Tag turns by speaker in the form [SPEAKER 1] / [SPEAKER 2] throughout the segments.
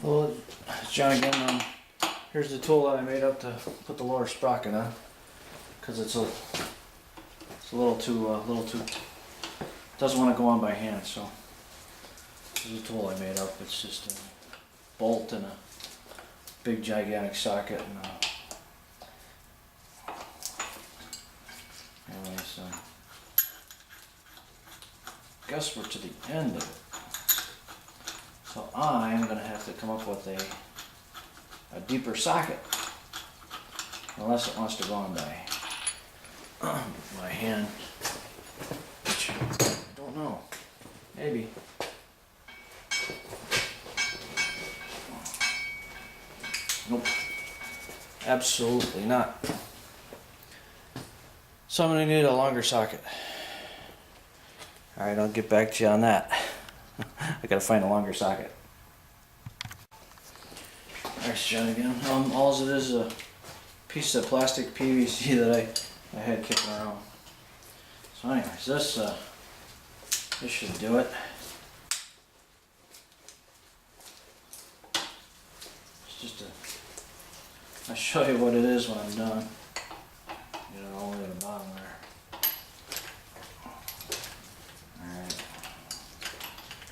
[SPEAKER 1] Well, it's John again. Here's the tool that I made up to put the lower sprocket on, because it's a little too doesn't want to go on by hand. So this is a tool I made up. It's just a bolt and a big gigantic socket. And anyway, so guess we're to the end of it. So I'm going to have to come up with a deeper socket, unless it wants to go on by hand, which I don't know, maybe. Nope, absolutely not. So I'm going to need a longer socket. Alright, I'll get back to you on that. I gotta find a longer socket. There's John again. All it is a piece of plastic PVC that I had kicking around. So anyways, this should do it. It's just I'll show you what it is when I'm done. Get it all the way to the bottom there.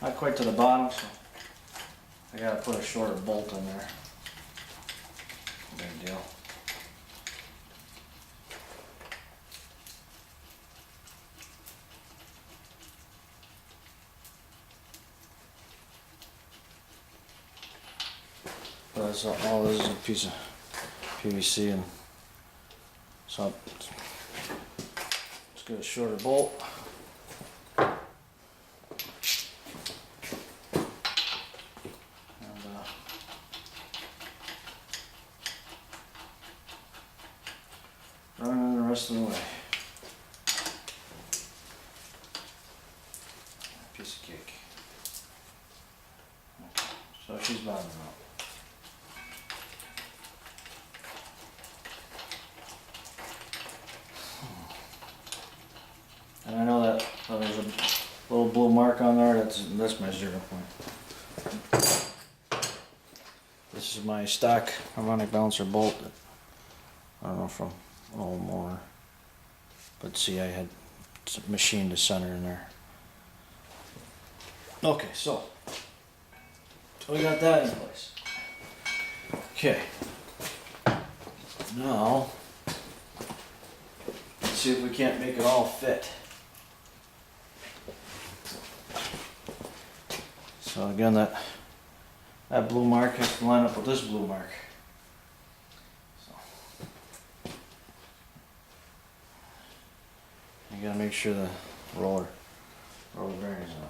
[SPEAKER 1] Not quite to the bottom, so I gotta put a shorter bolt in there. Big deal. But that's all this is, a piece of PVC, and so let's get a shorter bolt. Running the rest of the way. Piece of cake. Okay. So she's bottoming out. And I know that there's a little blue mark on there. That's my 0 point. This is my stock harmonic balancer bolt. I don't know from all more, but see, I had machined a center in there. Okay, so we got that in place. Okay, now let's see if we can't make it all fit. So again, that blue mark has to line up with this blue mark. You gotta make sure the roller bearings on.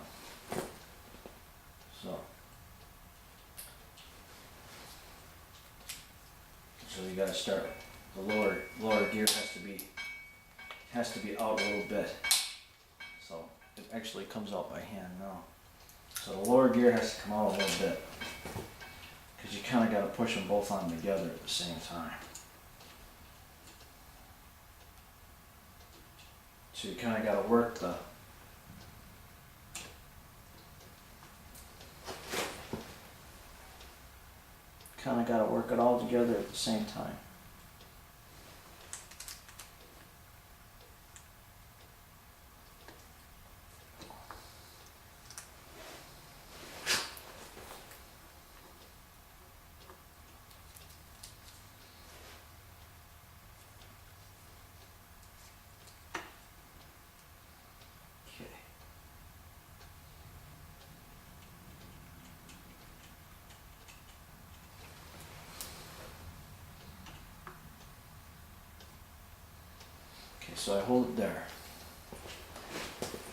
[SPEAKER 1] So you gotta start. The lower gear has to be out a little bit. So it actually comes out by hand now. So the lower gear has to come out a little bit, because you kind of gotta push them both on together at the same time. So you kind of got to work it all together at the same time. So I hold it there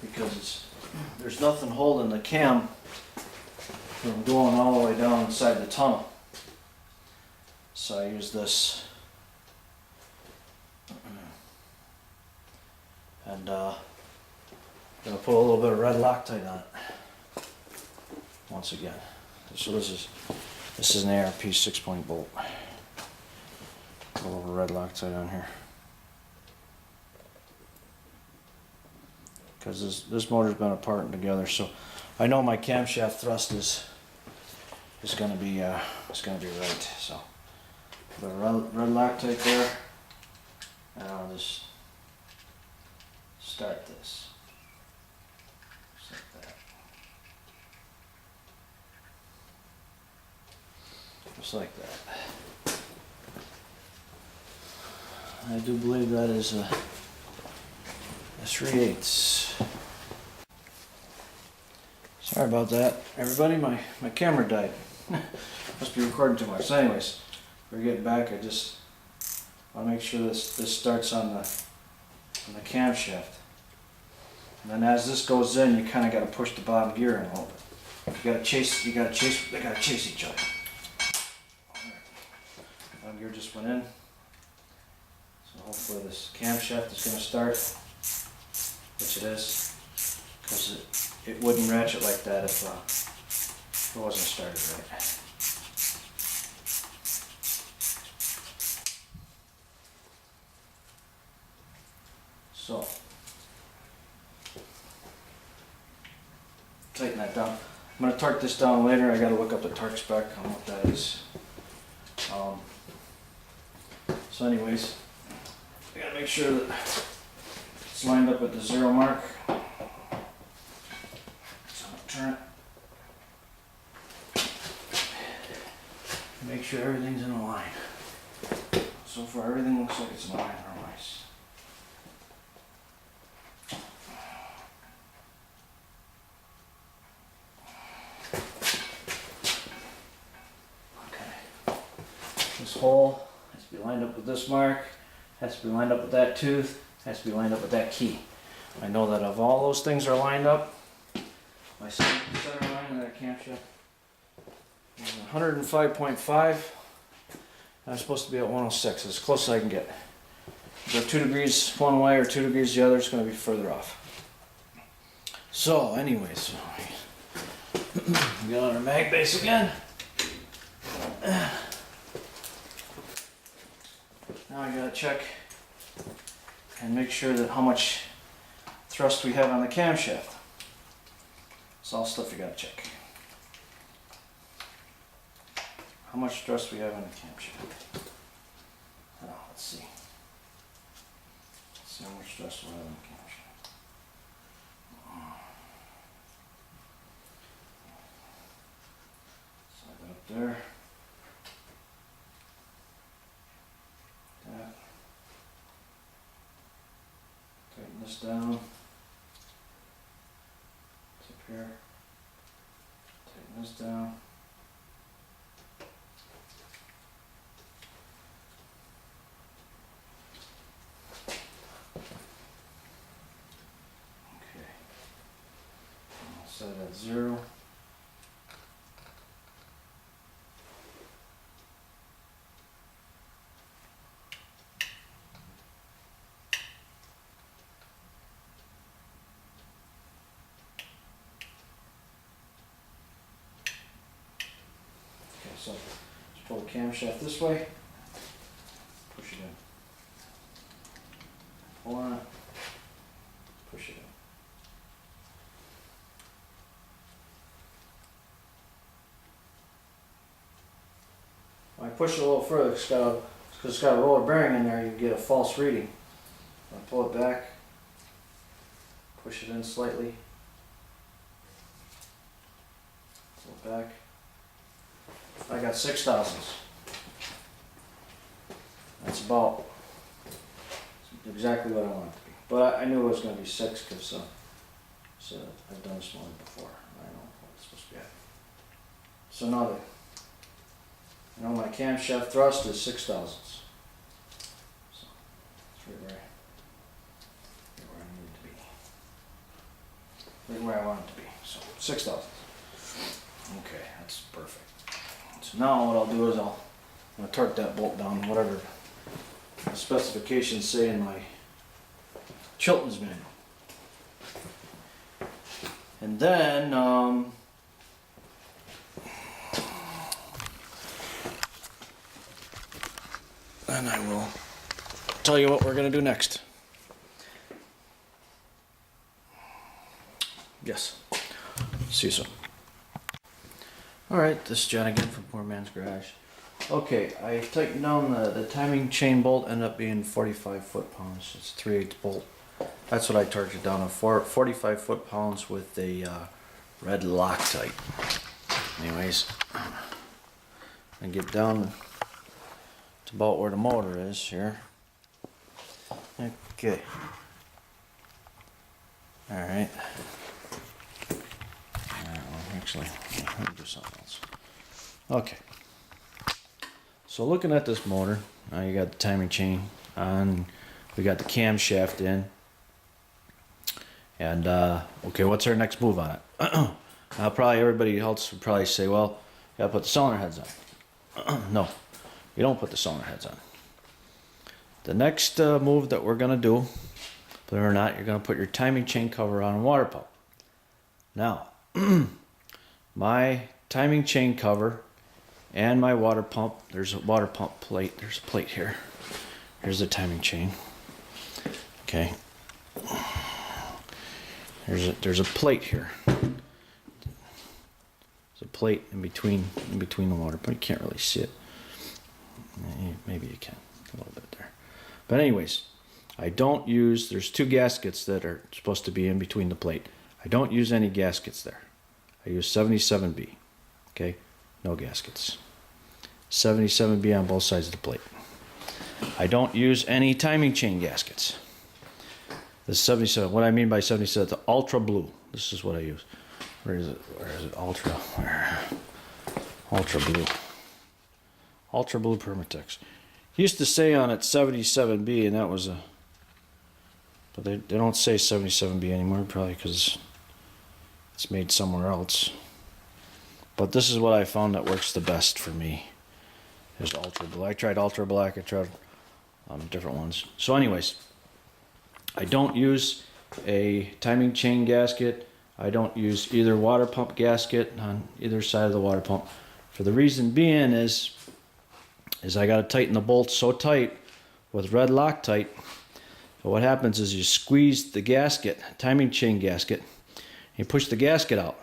[SPEAKER 1] because there's nothing holding the cam from going all the way down inside the tunnel. So I use this, and I'm gonna put a little bit of red Loctite on it once again. So this is an ARP 6-point bolt. Put a little red Loctite on here. Because this motor's been apart and together, so I know my camshaft thrust is is gonna be right. So put a red Loctite there, and I'll just start this. Just like that. Just like that. I do believe that is a 3/8. Sorry about that, everybody. My camera died. Must be recording too much. So anyways, we're getting back. I just want to make sure this starts on the camshaft. And then as this goes in, you kind of got to push the bottom gear in a little bit. They gotta chase each other. Bottom gear just went in. So hopefully this camshaft is going to start, which it is, because it wouldn't ratchet like that if it wasn't started right. So, tighten that down. I'm going to torque this down later. I got to look up the torque spec on what that is. So anyways, I got to make sure that it's lined up at the 0 mark. So I'll turn it. Make sure everything's in line. So far everything looks like it's in line otherwise. Okay. This hole has to be lined up with this mark, has to be lined up with that tooth, has to be lined up with that key. I know that if all those things are lined up, my center line of that camshaft is 105.5. I'm supposed to be at 106, as close as I can get. Go 2 degrees one way or 2 degrees the other, it's going to be further off. So, anyways, we got on our mag base again. Now I gotta check and make sure that how much thrust we have on the camshaft. It's all stuff you gotta check. How much thrust we have on the camshaft. Oh, let's see. Let's see how much thrust we have on the camshaft. Slide that up there. That. Tighten this down. It's up here. Tighten this down. Okay. I'll set it at 0. So just pull the camshaft this way, push it in. Pull on it, push it in. When I push it a little further, because it's got a roller bearing in there, you get a false reading. I pull it back, push it in slightly, pull it back. I got 6 thousandths. That's about exactly what I want it to be. But I knew it was going to be 6 because so I've done this one before. I know what it's supposed to be at. So now my camshaft thrust is 6 thousandths. So that's right where I need it to be. Right where I want it to be. So 6 thousandths. Okay, that's perfect. So now what I'll do is I'm going to torque that bolt down, whatever the specifications say in my Chilton's manual. And then I will tell you what we're going to do next. Yes. See you soon. Alright, this is John again from Poor Man's Garage. Okay, I tightened down the timing chain bolt, ended up being 45 foot-pounds. It's a 3/8 bolt. That's what I torqued it down to, 45 foot-pounds with a red Loctite. Anyways, I get down to about where the motor is here. Okay. Alright. Actually, let me do something else. Okay. So looking at this motor, now you got the timing chain on, we got the camshaft in, and okay, what's our next move on it? Probably everybody else would probably say, well, you gotta put the cylinder heads on. No, you don't put the cylinder heads on. The next move that we're gonna do, believe it or not, you're gonna put your timing chain cover on a water pump. Now, my timing chain cover and my water pump, there's a water pump plate, there's a plate here. Here's the timing chain. Okay. There's a plate here. There's a plate in between the water pump. You can't really see it. Maybe you can, a little bit there. But anyways, I don't use, there's two gaskets that are supposed to be in between the plate. I don't use any gaskets there. I use 77B, okay? No gaskets. 77B on both sides of the plate. I don't use any timing chain gaskets. The 77, what I mean by 77, the ultra blue. This is what I use. Where is it? Where is it? Ultra. Where? Ultra blue. Ultra blue Permatex. Used to say on it 77B, and that was a, but they don't say 77B anymore, probably because it's made somewhere else. But this is what I found that works the best for me, is ultra blue. I tried ultra black, I tried different ones. So anyways, I don't use a timing chain gasket. I don't use either water pump gasket on either side of the water pump. For the reason being is I got to tighten the bolts so tight with red Loctite. So what happens is you squeeze the gasket, timing chain gasket, and you push the gasket out.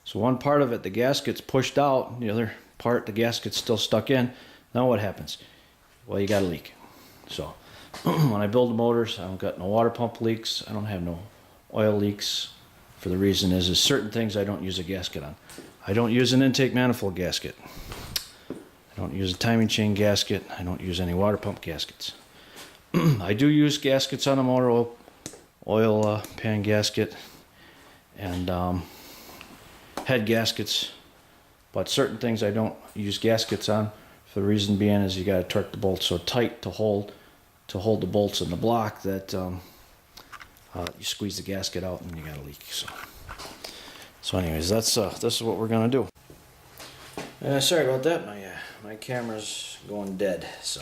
[SPEAKER 1] So one part of it, the gasket's pushed out, the other part, the gasket's still stuck in. Now what happens? Well, you got a leak. So when I build the motors, I don't got no water pump leaks. I don't have no oil leaks. For the reason is certain things I don't use a gasket on. I don't use an intake manifold gasket. I don't use a timing chain gasket. I don't use any water pump gaskets. I do use gaskets on a motor, oil pan gasket, and head gaskets, but certain things I don't use gaskets on. For the reason being is you got to torque the bolts so tight to hold the bolts in the block that you squeeze the gasket out and you got a leak. So anyways, this is what we're gonna do. Sorry about that. My camera's going dead. So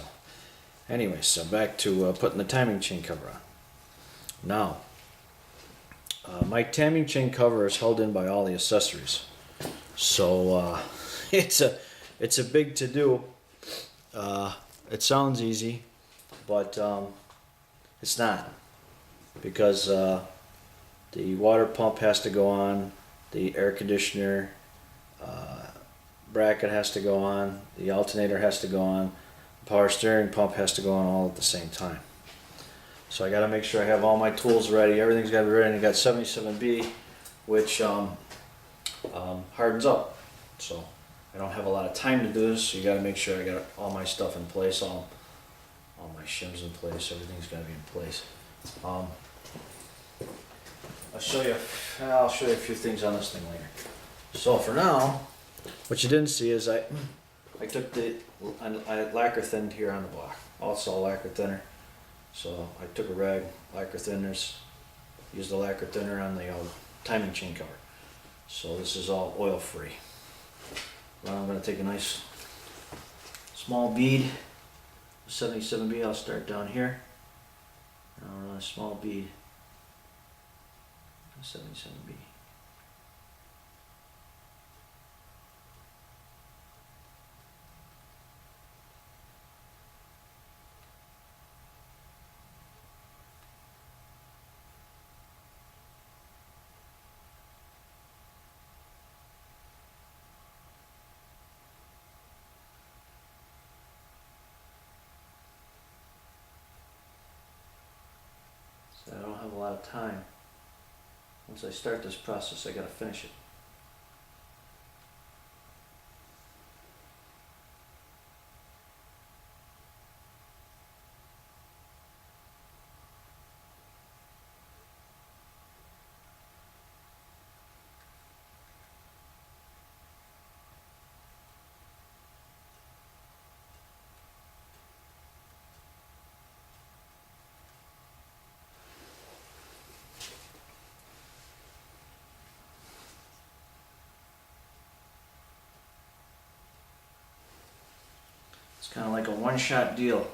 [SPEAKER 1] anyways, so back to putting the timing chain cover on. Now, my timing chain cover is held in by all the accessories, so it's a big to do. It sounds easy, but it's not, because the water pump has to go on, the air conditioner bracket has to go on, the alternator has to go on, the power steering pump has to go on all at the same time. So I got to make sure I have all my tools ready. Everything's got to be ready. And I got 77B, which hardens up. So I don't have a lot of time to do this. So you got to make sure I got all my stuff in place, all my shims in place. Everything's got to be in place. I'll show you a few things on this thing later. So for now, what you didn't see is I took I lacquer thinned here on the block. Also lacquer thinner. So I took a rag, lacquer thinners, used the lacquer thinner on the timing chain cover. So this is all oil free. Now I'm going to take a nice small bead, 77B. I'll start down here. I'll run a small bead, 77B. lot of time. Once I start this process, I gotta finish it. It's kind of like a one-shot deal.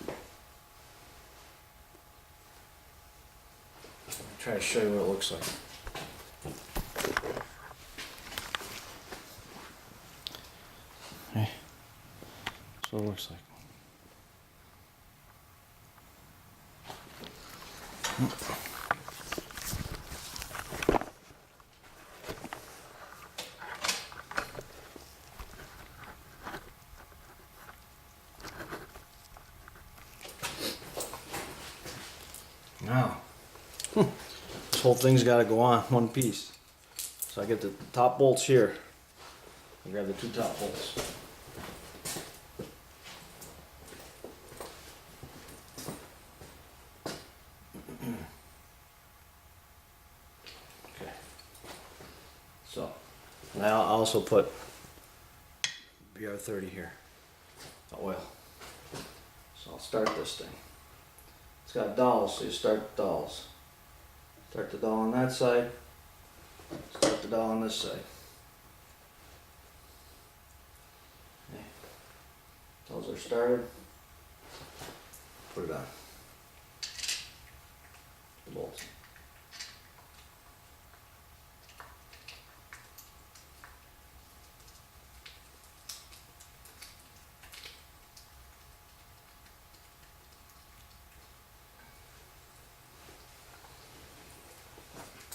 [SPEAKER 1] I'll try to show you what it looks like. Okay, that's what it looks like. Now, this whole thing's got to go on one piece. So I get the top bolts here. I grab the two top bolts. Okay. So, now I'll also put BR30 here, the oil. So I'll start this thing. It's got dowels, so you start the dowels. Start the dowel on that side, start the dowel on this side. Okay. Those are started. Put it on. The bolts.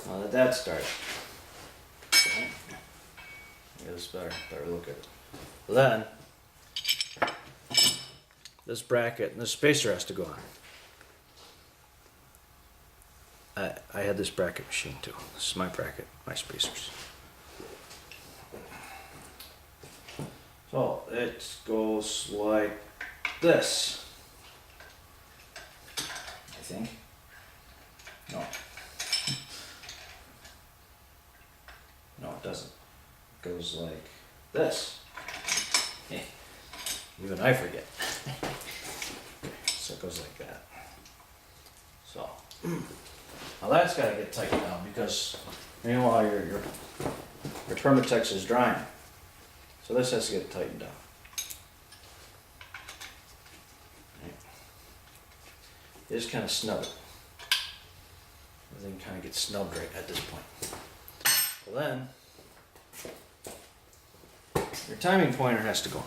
[SPEAKER 1] Now that that's started, okay. Get this better look at it. Then this bracket and this spacer has to go on. I had this bracket machine too. This is my bracket, my spacers. So it goes like this, I think. No. No, it doesn't. It goes like this. Even I forget. So it goes like that. So now that's got to get tightened down because meanwhile your Permatex is drying. So this has to get tightened down. You just kind of snub it. Everything kind of gets snubbed right at this point. Well then, your timing pointer has to go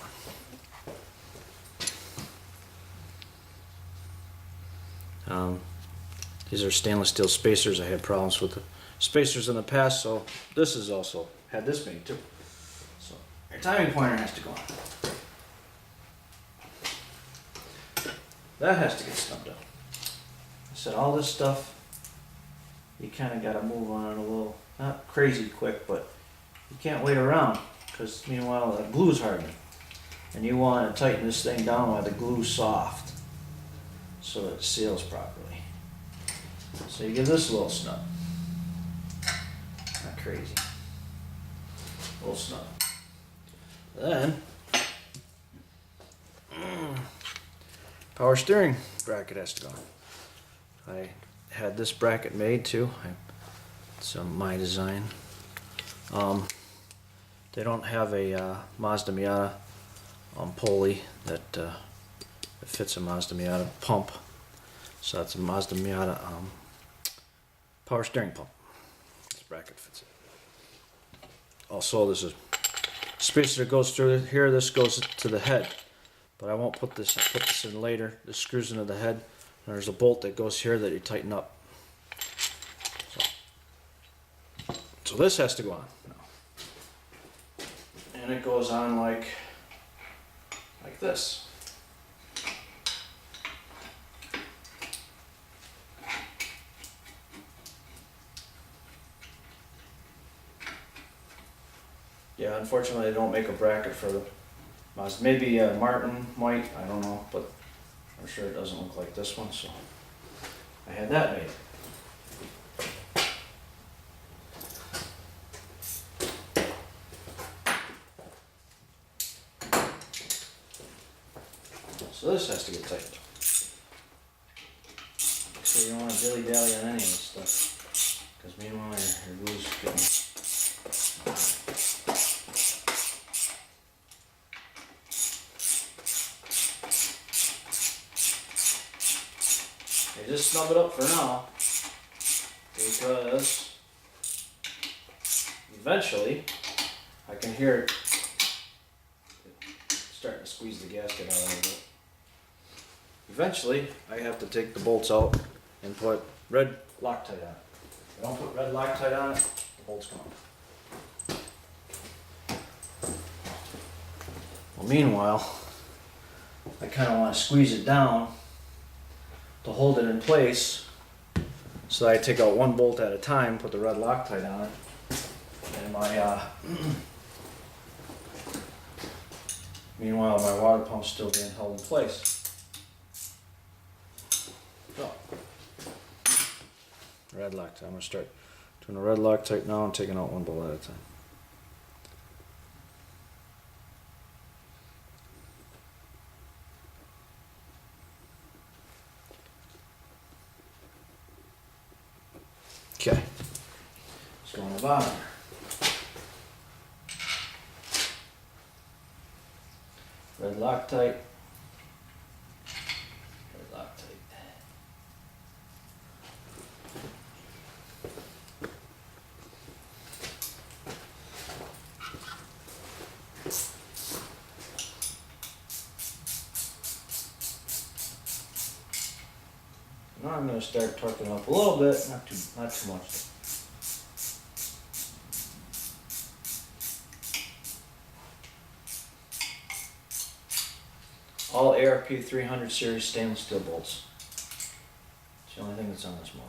[SPEAKER 1] on. These are stainless steel spacers. I had problems with the spacers in the past, so this is also had this made too. So your timing pointer has to go on. That has to get snubbed out. I said all this stuff, you kind of got to move on it a little. Not crazy quick, but you can't wait around because meanwhile the glue's hardening. And you want to tighten this thing down while the glue's soft so that it seals properly. So you give this a little snub. Not crazy. A little snub. Then, power steering bracket has to go. I had this bracket made too. It's my design. They don't have a Mazda Miata pulley that fits a Mazda Miata pump. So that's a Mazda Miata power steering pump. This bracket fits it. Also, there's a spacer that goes through here. This goes to the head, but I won't put this. I put this in later. This screws into the head. And there's a bolt that goes here that you tighten up. So this has to go on now. And it goes on like this. Yeah, unfortunately, they don't make a bracket for the Mazda. Maybe Martin might, I don't know, but I'm sure it doesn't look like this one, so I had that made. So this has to get tightened. So you don't want to dilly-dally on any of this stuff, because meanwhile your glue's getting. Okay, just snub it up for now, because eventually I can hear it starting to squeeze the gasket out a little bit. Eventually, I have to take the bolts out and put red Loctite on it. If I don't put red Loctite on it, the bolts come off. Well, meanwhile, I kind of want to squeeze it down to hold it in place, so that I take out one bolt at a time, put the red Loctite on it, and meanwhile my water pump's still being held in place. So, red Loctite. I'm going to start doing a red Loctite now and taking out one bolt at a time. Okay. Let's go on the bottom. Red Loctite. Red Loctite. Now I'm going to start torquing up a little bit, not too much. All ARP 300 series stainless steel bolts. It's the only thing that's on this motor.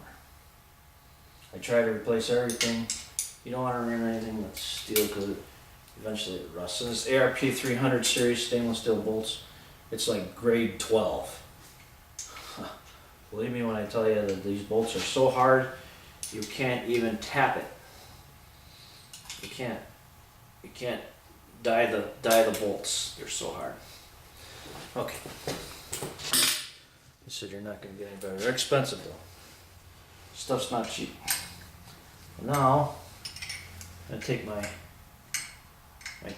[SPEAKER 1] I try to replace everything. You don't want to run anything that's steel because eventually it rusts. So this ARP 300 series stainless steel bolts, it's like grade 12. Believe me when I tell you that these bolts are so hard, you can't even tap it. You can't die the bolts. They're so hard. Okay. You said you're not going to get any better. They're expensive though. Stuff's not cheap. Now, I'm going to take my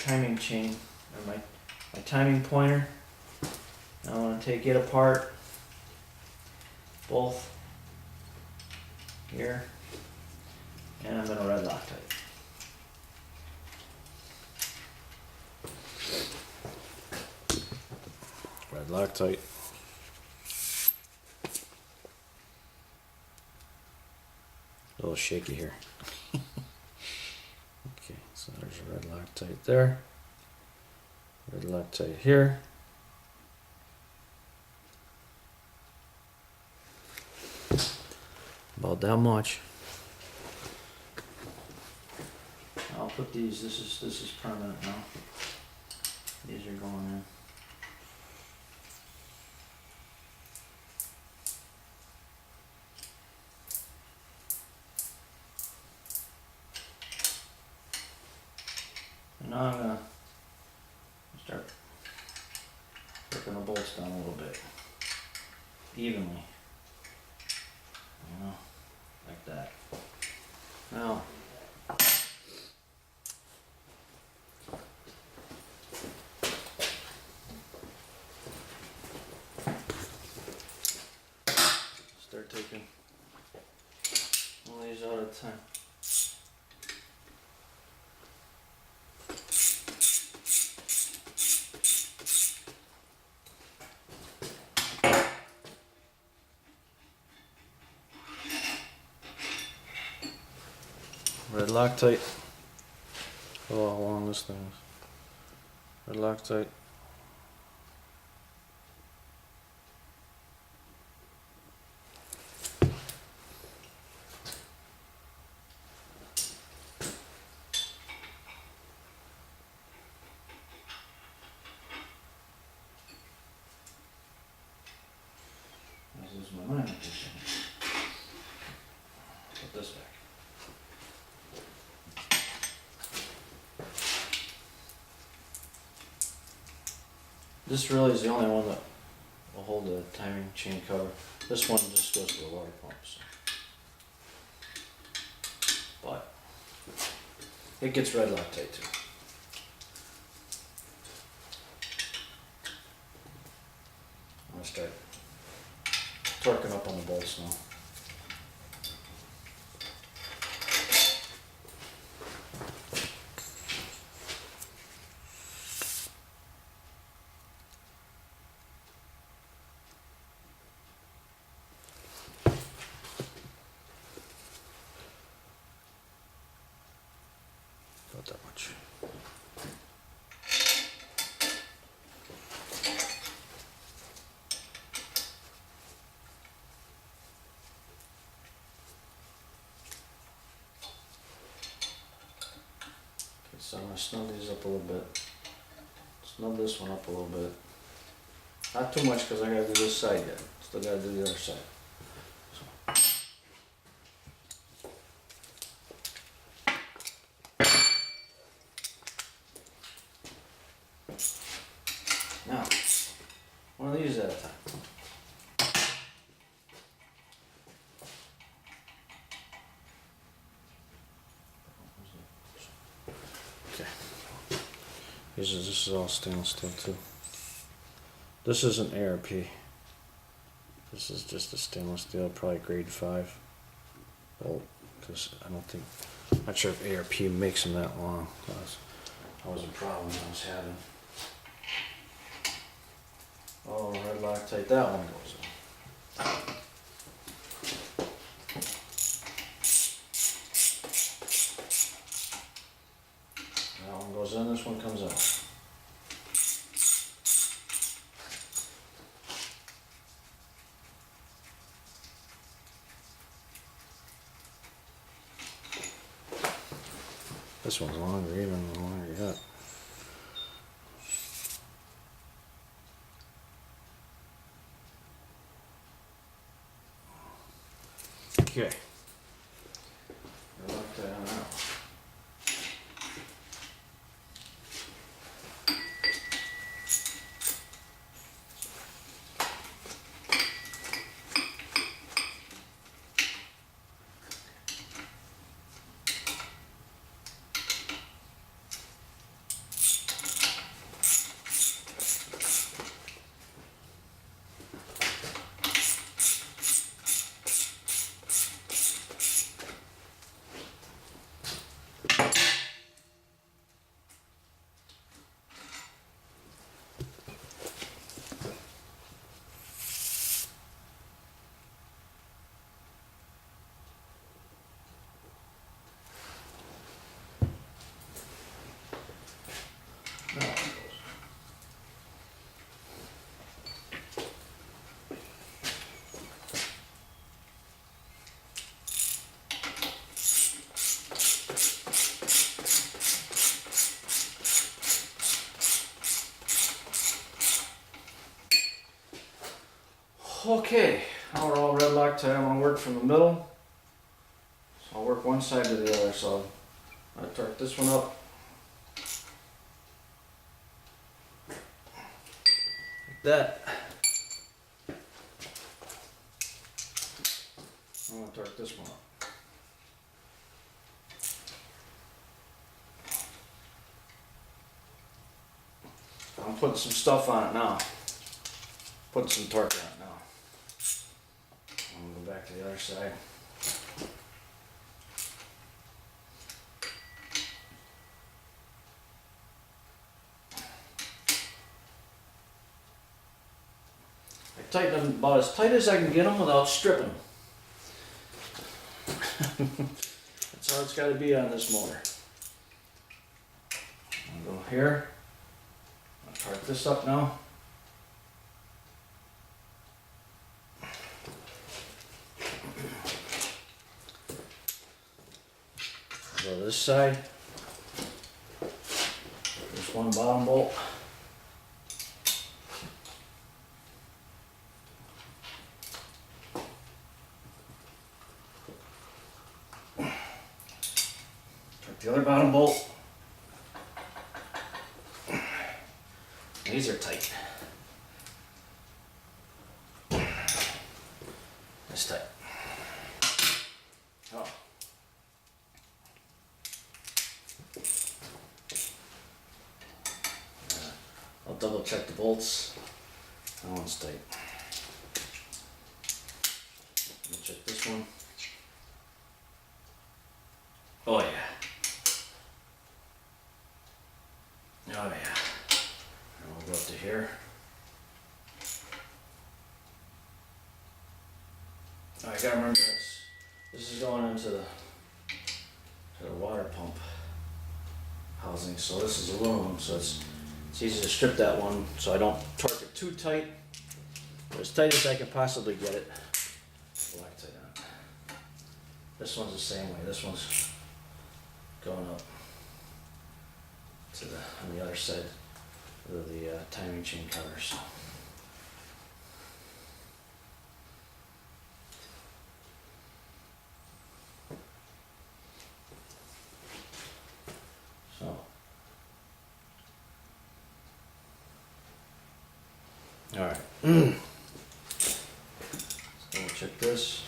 [SPEAKER 1] timing chain, or my timing pointer. I want to take it apart, both here, and I'm going to red Loctite. Red Loctite. A little shaky here. Okay, so there's a red Loctite there. Red Loctite here. About that much. I'll put these. This is permanent now. These are going in. And now I'm gonna start working the bolts down a little bit, evenly. You know, like that. Now, start taking one of these out at a time. Red Loctite. Oh, how long this thing is. Red Loctite. mine. Put this back. This really is the only one that will hold the timing chain cover. This one just goes to the water pump. So. But it gets red Loctite too. I'm gonna start torquing up on the bolts now. Not that much. So I'm going to snug these up a little bit. Snug this one up a little bit. Not too much because I got to do this side yet. Still got to do the other side. Now, one of these at a time. Okay. This is all stainless steel too. This isn't ARP. This is just a stainless steel, probably grade 5 bolt. Because I don't think, not sure if ARP makes them that long. That was a problem I was having. Oh, red Loctite, that one goes in. That one goes in, this one comes out. This one's longer, even longer yet. Okay. Lock that on out. Now it goes. Okay, now we're all red Loctite. I'm going to work from the middle. So I'll work one side to the other. So I'll torque this one up. Like that. I'm going to torque this one up. I'm putting some stuff on it now. Putting some torque on it now. I'm going to go back to the other side. I tighten them about as tight as I can get them without stripping. That's how it's got to be on this motor. I'll go here. I'll torque this up now. Go this side. There's one bottom bolt. These are tight. That's tight. Oh. I'll double check the bolts. That one's tight. Let me check this one. Oh yeah. Oh yeah. And we'll go up to here. Oh, I gotta remember this. This is going into the water pump housing. So this is aluminum, so it's easy to strip that one so I don't torque it too tight. But as tight as I can possibly get it. Black tight on. This one's the same way. This one's going up to on the other side of the timing chain covers. So, all right. So we'll check this.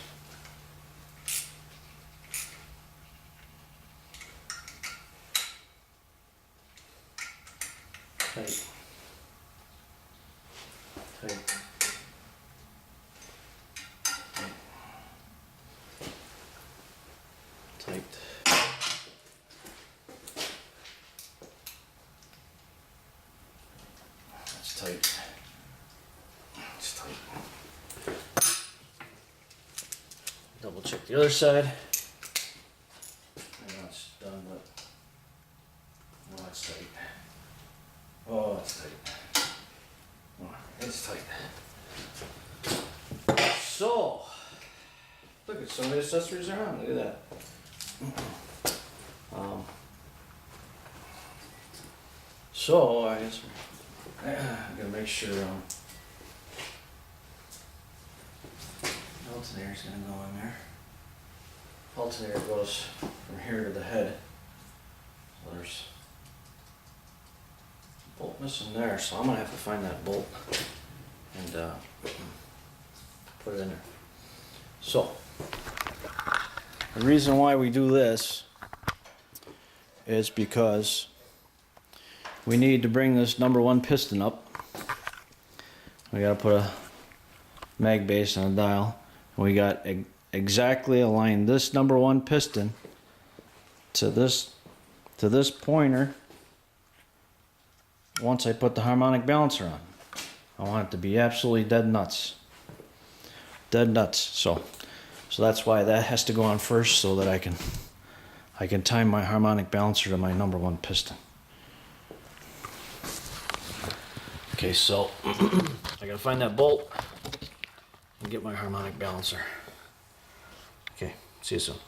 [SPEAKER 1] Tight. Tight. Tight. That's tight. It's tight. Double check the other side. I know it's done, but no, it's tight. Oh, it's tight. Oh, it's tight. So, look at some of the accessories around. Look at that. So I gotta make sure alternator's gonna go in there. Alternator goes from here to the head. So there's a bolt missing there, so I'm gonna have to find that bolt and put it in there. So the reason why we do this is because we need to bring this #1 piston up. We gotta put a mag base on a dial. We got exactly aligned this #1 piston to this pointer once I put the harmonic balancer on. I want it to be absolutely dead nuts. Dead nuts. So that's why that has to go on first, so that I can time my harmonic balancer to my #1 piston. Okay, so I gotta find that bolt and get my harmonic balancer. Okay, see you soon.